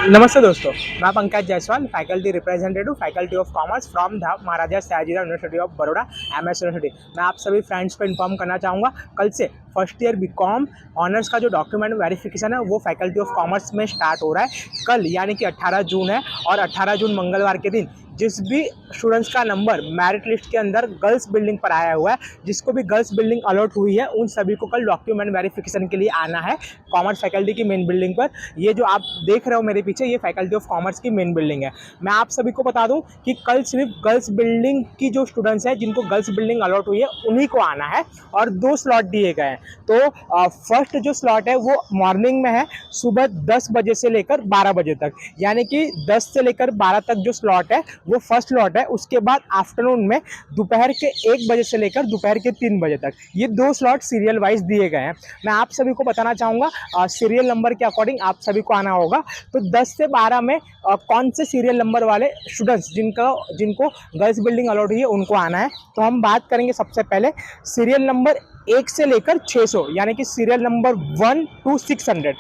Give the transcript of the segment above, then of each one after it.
नमस्ते दोस्तों, मैं Pankaj Jaiswal, faculty representative faculty of commerce from the Maharaja Sayajirao university of Baroda MS university. मैं आप सभी फ्रेंड्स को इन्फॉर्म करना चाहूँगा, कल से फर्स्ट ईयर बीकॉम ऑनर्स का जो डॉक्यूमेंट वेरिफिकेशन है वो फैकल्टी ऑफ कॉमर्स में स्टार्ट हो रहा है। कल यानी कि 18 जून है और 18 जून मंगलवार के दिन जिस भी स्टूडेंट्स का नंबर मेरिट लिस्ट के अंदर गर्ल्स बिल्डिंग पर आया हुआ है, जिसको भी गर्ल्स बिल्डिंग अलॉट हुई है, उन सभी को कल डॉक्यूमेंट वेरिफिकेशन के लिए आना है कॉमर्स फैकल्टी की मेन बिल्डिंग पर। ये जो आप देख रहे हो मेरे पीछे, ये फैकल्टी ऑफ कॉमर्स की मेन बिल्डिंग है। मैं आप सभी को बता दूं कि कल सिर्फ गर्ल्स बिल्डिंग की जो स्टूडेंट्स हैं जिनको गर्ल्स बिल्डिंग अलॉट हुई है उन्हीं को आना है और 2 स्लॉट दिए गए हैं। तो फर्स्ट जो स्लॉट है वो मॉर्निंग में है, सुबह 10 बजे से लेकर 12 बजे तक, यानी कि 10 से लेकर 12 तक जो स्लॉट है वो फर्स्ट स्लॉट है। उसके बाद आफ्टरनून में दोपहर के 1 बजे से लेकर दोपहर के 3 बजे तक, ये 2 स्लॉट सीरियल वाइज दिए गए हैं। मैं आप सभी को बताना चाहूँगा सीरियल नंबर के अकॉर्डिंग आप सभी को आना होगा। तो 10 से 12 में कौन से सीरियल नंबर वाले स्टूडेंट्स जिनको गर्ल्स बिल्डिंग अलॉट हुई है उनको आना है। तो हम बात करेंगे सबसे पहले सीरियल नंबर 1 से लेकर 600, यानी कि सीरियल नंबर 1 to 600,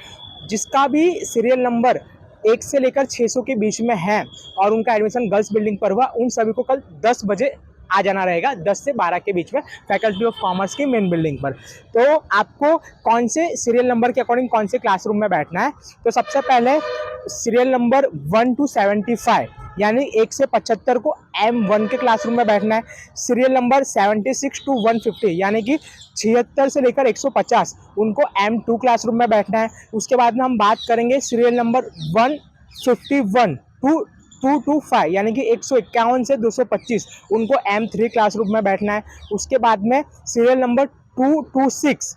जिसका भी सीरियल नंबर 1 से लेकर 600 के बीच में है और उनका एडमिशन गर्ल्स बिल्डिंग पर हुआ, उन सभी को कल 10 बजे आ जाना रहेगा, 10 से 12 के बीच में फैकल्टी ऑफ कॉमर्स की मेन बिल्डिंग पर। तो आपको कौन से सीरियल नंबर के अकॉर्डिंग कौन से क्लासरूम में बैठना है, तो सबसे पहले सीरियल नंबर 1 to 75, यानी 1 से 75 को M1 के क्लासरूम में बैठना है। सीरियल नंबर 76 to 150, यानी कि 76 से लेकर 150, उनको M2 क्लासरूम में बैठना है। उसके बाद में हम बात करेंगे सीरियल नंबर 151 to 225, यानी कि 151 से 225, उनको M3 क्लासरूम में बैठना है। उसके बाद में सीरियल नंबर 226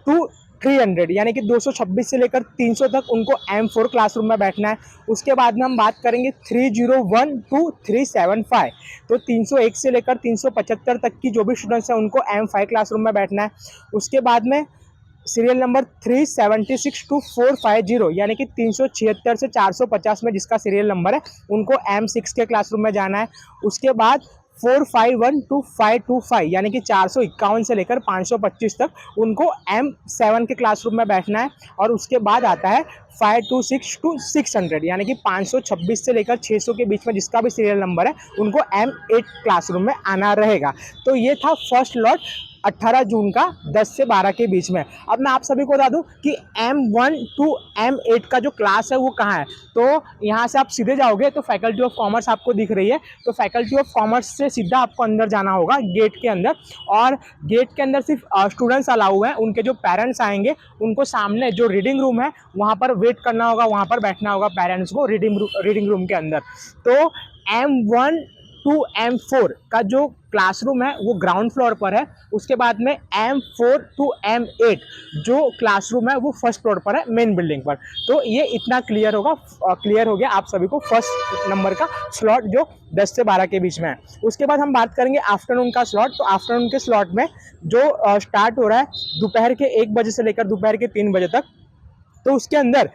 टू 300, यानी कि 226 से लेकर 300 तक, उनको M4 क्लासरूम में बैठना है। उसके बाद में हम बात करेंगे 301 to 375, तो 301 से लेकर 375 तक की जो भी स्टूडेंट्स हैं उनको M5 क्लासरूम में बैठना है। उसके बाद में सीरियल नंबर 376 to 450, यानी कि 376 से 450 में जिसका सीरियल नंबर है उनको M6 के क्लासरूम में जाना है। उसके बाद 451 to 525, यानी कि 451 से लेकर 525 तक, उनको M7 के क्लासरूम में बैठना है। और उसके बाद आता है 526 to 600, यानी कि 526 से लेकर 600 के बीच में जिसका भी सीरियल नंबर है उनको M8 क्लासरूम में आना रहेगा। तो ये था फर्स्ट लॉट 18 जून का 10 से 12 के बीच में। अब मैं आप सभी को बता दूं कि M1 to M8 का जो क्लास है वो कहाँ है। तो यहाँ से आप सीधे जाओगे तो फैकल्टी ऑफ कॉमर्स आपको दिख रही है, तो फैकल्टी ऑफ कॉमर्स से सीधा आपको अंदर जाना होगा गेट के अंदर, और गेट के अंदर सिर्फ स्टूडेंट्स अलाउ हैं, उनके जो पेरेंट्स आएंगे उनको सामने जो रीडिंग रूम है वहाँ पर वेट करना होगा, वहाँ पर बैठना होगा पेरेंट्स को रीडिंग रूम के अंदर। तो M1 to M4 का जो क्लासरूम है वो ग्राउंड फ्लोर पर है। उसके बाद में M4 to M8 जो क्लासरूम है वो फर्स्ट फ्लोर पर है मेन बिल्डिंग पर। तो ये इतना क्लियर हो गया आप सभी को फर्स्ट नंबर का स्लॉट जो 10 से 12 के बीच में है। उसके बाद हम बात करेंगे आफ्टरनून का स्लॉट। तो आफ्टरनून के स्लॉट में जो स्टार्ट हो रहा है दोपहर के 1 बजे से लेकर दोपहर के 3 बजे तक, तो उसके अंदर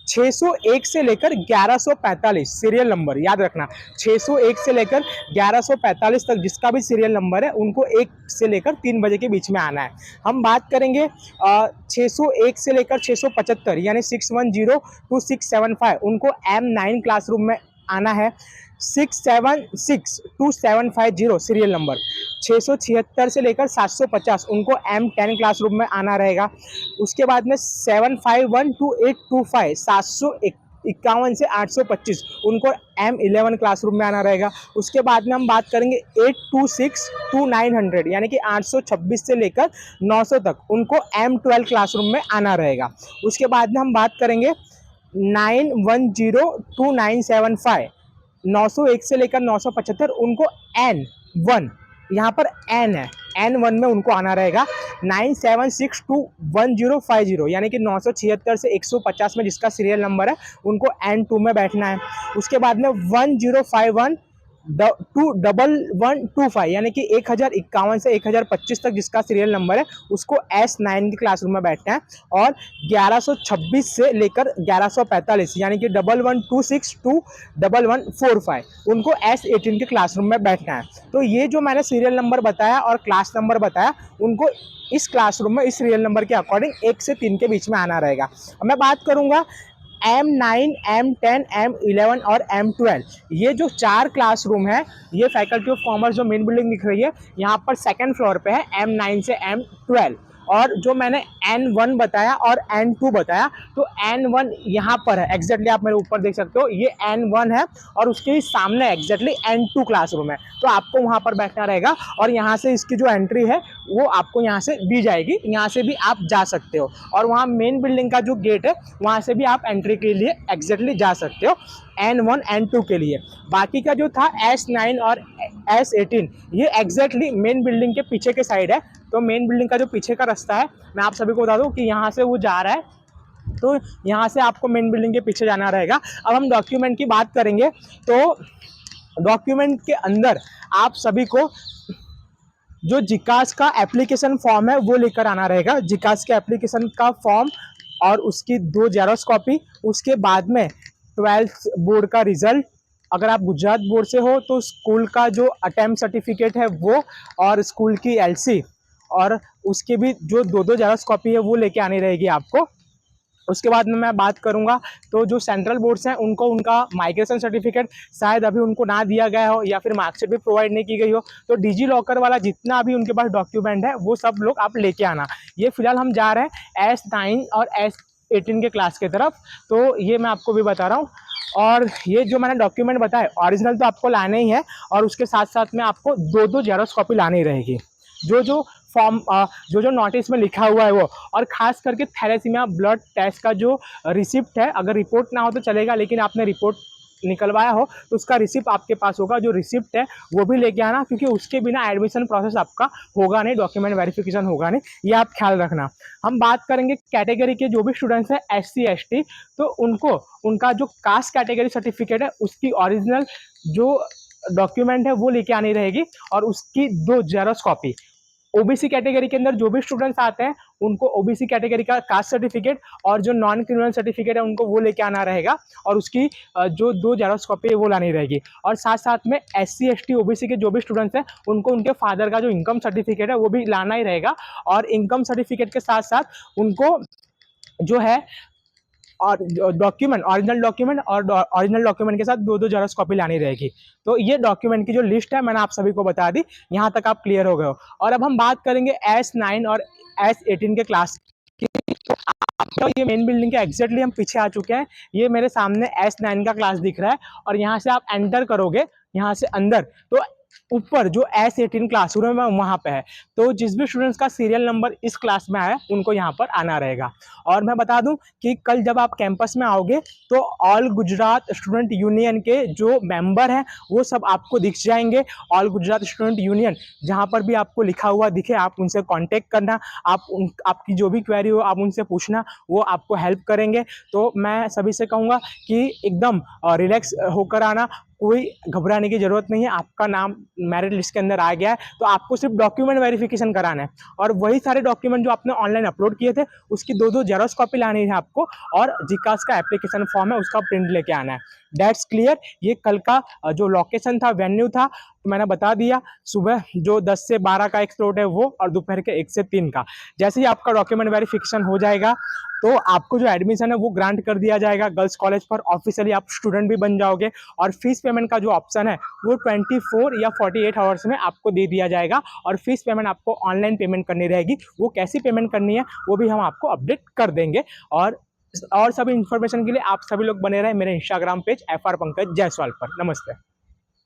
601 से लेकर 1145 सीरियल नंबर, याद रखना 601 से लेकर 1145 तक जिसका भी सीरियल नंबर है उनको 1 से लेकर 3 बजे के बीच में आना है। हम बात करेंगे 601 से लेकर 675, यानी 610 to 675, उनको M9 क्लासरूम में आना है। 676 to 750 सीरियल नंबर, 676 से लेकर 750, उनको M10 क्लासरूम में आना रहेगा। उसके बाद में 751 to 825, 751 से 825, उनको M11 क्लासरूम में आना रहेगा। उसके बाद में हम बात करेंगे 826 to 900, यानी कि 826 से लेकर 900 तक, उनको M12 क्लासरूम में आना रहेगा। उसके बाद में हम बात करेंगे 910 to 975, 901 से लेकर 975, उनको N1, यहाँ पर N है, N1 में उनको आना रहेगा। 976 to 1050, यानी कि 976 से 150 में जिसका सीरियल नंबर है उनको N2 में बैठना है। उसके बाद में 1051 to 1125, यानी कि 1051 से 1025 तक जिसका सीरियल नंबर है उसको S9 की क्लासरूम में बैठना है। और 1126 से लेकर 1145, यानी कि 1126 to 1145, उनको S18 के क्लासरूम में बैठना है। तो ये जो मैंने सीरियल नंबर बताया और क्लास नंबर बताया, उनको इस क्लासरूम में इस सीरियल नंबर के अकॉर्डिंग 1 से 3 के बीच में आना रहेगा। अब मैं बात करूंगा M9, M10, M11 और M12, ये जो 4 क्लासरूम है, ये फैकल्टी ऑफ कॉमर्स जो मेन बिल्डिंग दिख रही है यहाँ पर सेकंड फ्लोर पे है, M9 से M12। और जो मैंने N1 बताया और N2 बताया, तो N1 यहाँ पर है एग्जैक्टली, आप मेरे ऊपर देख सकते हो, ये N1 है और उसके ही सामने एग्जैक्टली N2 क्लासरूम है। तो आपको वहाँ पर बैठना रहेगा और यहाँ से इसकी जो एंट्री है वो आपको यहाँ से दी जाएगी, यहाँ से भी आप जा सकते हो। और वहाँ मेन बिल्डिंग का जो गेट है वहाँ से भी आप एंट्री के लिए एग्जैक्टली जा सकते हो N1 N2 के लिए। बाकी का जो था S9 और S18, ये एग्जैक्टली मेन बिल्डिंग के पीछे के साइड है। तो मेन बिल्डिंग का जो पीछे का रास्ता है, मैं आप सभी को बता दूं कि यहाँ से वो जा रहा है, तो यहाँ से आपको मेन बिल्डिंग के पीछे जाना रहेगा। अब हम डॉक्यूमेंट की बात करेंगे, तो डॉक्यूमेंट के अंदर आप सभी को जो जिकास का एप्लीकेशन फॉर्म है वो लेकर आना रहेगा। जिकास के एप्लीकेशन का फॉर्म और उसकी 2 जेरॉक्स कॉपी, उसके बाद में 12th बोर्ड का रिजल्ट, अगर आप गुजरात बोर्ड से हो तो स्कूल का जो अटेम्प्ट सर्टिफिकेट है वो, और स्कूल की एलसी, और उसके भी जो 2 जेरॉक्स कॉपी है वो लेके आनी रहेगी आपको। उसके बाद में मैं बात करूंगा तो जो सेंट्रल बोर्ड्स हैं उनको उनका माइग्रेशन सर्टिफिकेट शायद अभी उनको ना दिया गया हो या फिर मार्कशीट भी प्रोवाइड नहीं की गई हो, तो डिजी लॉकर वाला जितना भी उनके पास डॉक्यूमेंट है वो सब लोग आप लेके आना। ये फिलहाल हम जा रहे हैं S9 और S18 के क्लास की तरफ, तो ये मैं आपको भी बता रहा हूँ। और ये जो मैंने डॉक्यूमेंट बताया ओरिजिनल तो आपको लाने ही है, और उसके साथ साथ में आपको 2 जेरॉक्स कॉपी लानी रहेगी। जो फॉर्म जो नोटिस में लिखा हुआ है वो, और खास करके थैलेसीमिया ब्लड टेस्ट का जो रिसिप्ट है, अगर रिपोर्ट ना हो तो चलेगा, लेकिन आपने रिपोर्ट निकलवाया हो तो उसका रिसिप्ट आपके पास होगा, जो रिसिप्ट है वो भी लेके आना, क्योंकि उसके बिना एडमिशन प्रोसेस आपका होगा नहीं, डॉक्यूमेंट वेरिफिकेशन होगा नहीं, ये आप ख्याल रखना। हम बात करेंगे कैटेगरी के जो भी स्टूडेंट्स हैं SC ST, तो उनको उनका जो कास्ट कैटेगरी सर्टिफिकेट है उसकी ओरिजिनल जो डॉक्यूमेंट है वो लेके आनी रहेगी, और उसकी 2 जेरॉक्स कॉपी। ओबीसी कैटेगरी के अंदर जो भी स्टूडेंट्स आते हैं उनको ओबीसी कैटेगरी का कास्ट सर्टिफिकेट और जो नॉन क्रिमिनल सर्टिफिकेट है उनको वो लेके आना रहेगा, और उसकी जो 2 जेरॉक्स कॉपी है वो लानी रहेगी। और साथ साथ में SC ST OBC के जो भी स्टूडेंट्स हैं उनको उनके फादर का जो इनकम सर्टिफिकेट है वो भी लाना ही रहेगा, और इनकम सर्टिफिकेट के साथ साथ उनको जो है और डॉक्यूमेंट, ओरिजिनल डॉक्यूमेंट के साथ 2 जेरॉक्स कॉपी लानी रहेगी। तो ये डॉक्यूमेंट की जो लिस्ट है मैंने आप सभी को बता दी, यहाँ तक आप क्लियर हो गए हो। और अब हम बात करेंगे S9 और S18 के क्लास की। तो आपका ये मेन बिल्डिंग के एग्जैक्टली हम पीछे आ चुके हैं, ये मेरे सामने S9 का क्लास दिख रहा है, और यहाँ से आप एंटर करोगे यहाँ से अंदर, तो ऊपर जो S18 क्लासरूम है वहाँ पे है। तो जिस भी स्टूडेंट्स का सीरियल नंबर इस क्लास में आया उनको यहाँ पर आना रहेगा। और मैं बता दूं कि कल जब आप कैंपस में आओगे तो ऑल गुजरात स्टूडेंट यूनियन के जो मेंबर हैं वो सब आपको दिख जाएंगे। ऑल गुजरात स्टूडेंट यूनियन जहाँ पर भी आपको लिखा हुआ दिखे आप उनसे कांटेक्ट करना, आपकी जो भी क्वेरी हो आप उनसे पूछना, वो आपको हेल्प करेंगे। तो मैं सभी से कहूँगा कि एकदम रिलैक्स होकर आना, कोई घबराने की जरूरत नहीं है। आपका नाम मेरिट लिस्ट के अंदर आ गया है तो आपको सिर्फ डॉक्यूमेंट वेरिफिकेशन कराना है, और वही सारे डॉक्यूमेंट जो आपने ऑनलाइन अपलोड किए थे उसकी 2 जेरॉक्स कॉपी लानी है आपको, और जिकास का एप्लीकेशन फॉर्म है उसका प्रिंट लेके आना है। That's clear. ये कल का जो लोकेशन था, वेन्यू था, तो मैंने बता दिया। सुबह जो 10 से 12 का एक स्लॉट है वो, और दोपहर के 1 से 3 का। जैसे ही आपका डॉक्यूमेंट वेरिफिकेशन हो जाएगा तो आपको जो एडमिशन है वो ग्रांट कर दिया जाएगा गर्ल्स कॉलेज पर, ऑफिशियली आप स्टूडेंट भी बन जाओगे। और फीस पेमेंट का जो ऑप्शन है वो 24 या 48 आवर्स में आपको दे दिया जाएगा, और फीस पेमेंट आपको ऑनलाइन पेमेंट करनी रहेगी। वो कैसी पेमेंट करनी है वो भी हम आपको अपडेट कर देंगे। और सभी इंफॉर्मेशन के लिए आप सभी लोग बने रहे मेरे Instagram page FR Pankaj Jaiswal पर। नमस्ते।